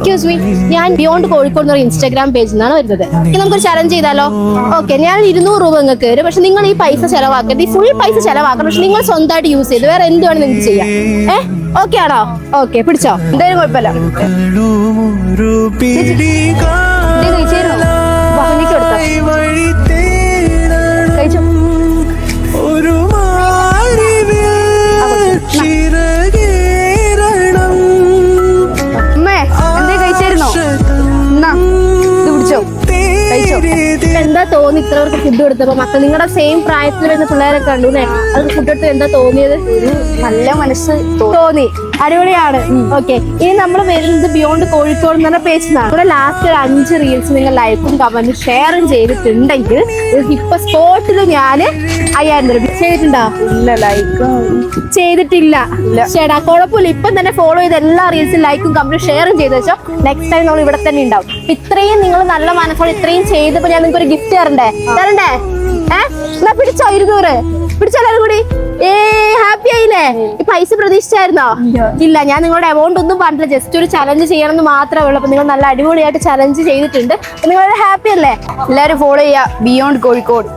Excuse me, ഞാൻ beyond Kozhikode എന്നൊരു Instagram പേജിൽ നിന്നാണ് വരുന്നത്. നമുക്കൊരു ചലഞ്ച് ചെയ്താലോ? ഓക്കെ, ഞാൻ 200 രൂപ നിങ്ങൾക്ക് തരും. പക്ഷെ നിങ്ങൾ ഈ പൈസ ചെലവാക്കരുത്, ഈ ഫുൾ പൈസ ചെലവാക്കണം. പക്ഷെ നിങ്ങൾ സ്വന്തമായിട്ട് യൂസ് ചെയ്ത് വേറെ എന്ത് വേണം നിങ്ങൾക്ക് ചെയ്യാം. ഓക്കെ ആണോ? ഓക്കെ, പിടിച്ചോ, എന്തായാലും കുഴപ്പമില്ല. കഴിച്ചോ. എന്താ തോന്നി ഇത്രവർക്ക് ഫുഡ് കൊടുത്തപ്പോ? മക്കൾ നിങ്ങളുടെ സെയിം പ്രായത്തിൽ വരുന്ന പിള്ളേരൊക്കെ കണ്ടു അല്ലേ? അത് ഫുഡ് എടുത്ത് എന്താ തോന്നിയത്? നല്ല മനസ്സ് തോന്നി. അടിപൊളിയാണ്. ഓക്കെ, ഇനി നമ്മൾ വരുന്നത് ബിയോണ്ട് കോഴിക്കോട് എന്ന് പറഞ്ഞ പേജിലാണ്. ഇവിടെ ലാസ്റ്റ് ഒരു 5 റീൽസ് നിങ്ങൾ ലൈക്കും കമന്റും ഷെയറും ചെയ്തിട്ടുണ്ടെങ്കിൽ ഇപ്പൊ സ്പോട്ടിൽ ഞാൻ 5000 രൂപ ചെയ്തിട്ടുണ്ടോ? ഇല്ല, ലൈക്കും ചെയ്തിട്ടില്ല. ചേട്ടാ കുഴപ്പമില്ല, ഇപ്പം തന്നെ ഫോളോ ചെയ്ത് എല്ലാ റീൽസും ലൈക്കും കമന്റും ഷെയറും ചെയ്ത് വെച്ചോ. നെക്സ്റ്റ് ടൈം നമ്മൾ ഇവിടെ തന്നെ ഉണ്ടാവും. ഇത്രയും നിങ്ങൾ നല്ല മനസ്സോടെ ഇത്രയും ചെയ്തപ്പോ ഞാൻ നിങ്ങൾക്ക് ഒരു ഗിഫ്റ്റ് തരണ്ടേ? എന്നാ പിടിച്ചോ, 200 പിടിച്ചോ എല്ലാവരും കൂടി. ഹാപ്പി ആയില്ലേ? ഈ പൈസ പ്രതീക്ഷിച്ചായിരുന്നോ? ഇല്ല, ഞാൻ നിങ്ങളുടെ എമൗണ്ട് ഒന്നും പറഞ്ഞില്ല, ജസ്റ്റ് ഒരു ചലഞ്ച് ചെയ്യണമെന്ന് മാത്രമേ ഉള്ളൂ. അപ്പൊ നിങ്ങൾ നല്ല അടിപൊളിയായിട്ട് ചലഞ്ച് ചെയ്തിട്ടുണ്ട്. നിങ്ങൾ ഹാപ്പി അല്ലേ? എല്ലാവരും ഫോളോ ചെയ്യുക ബിയോണ്ട് കോഴിക്കോട്.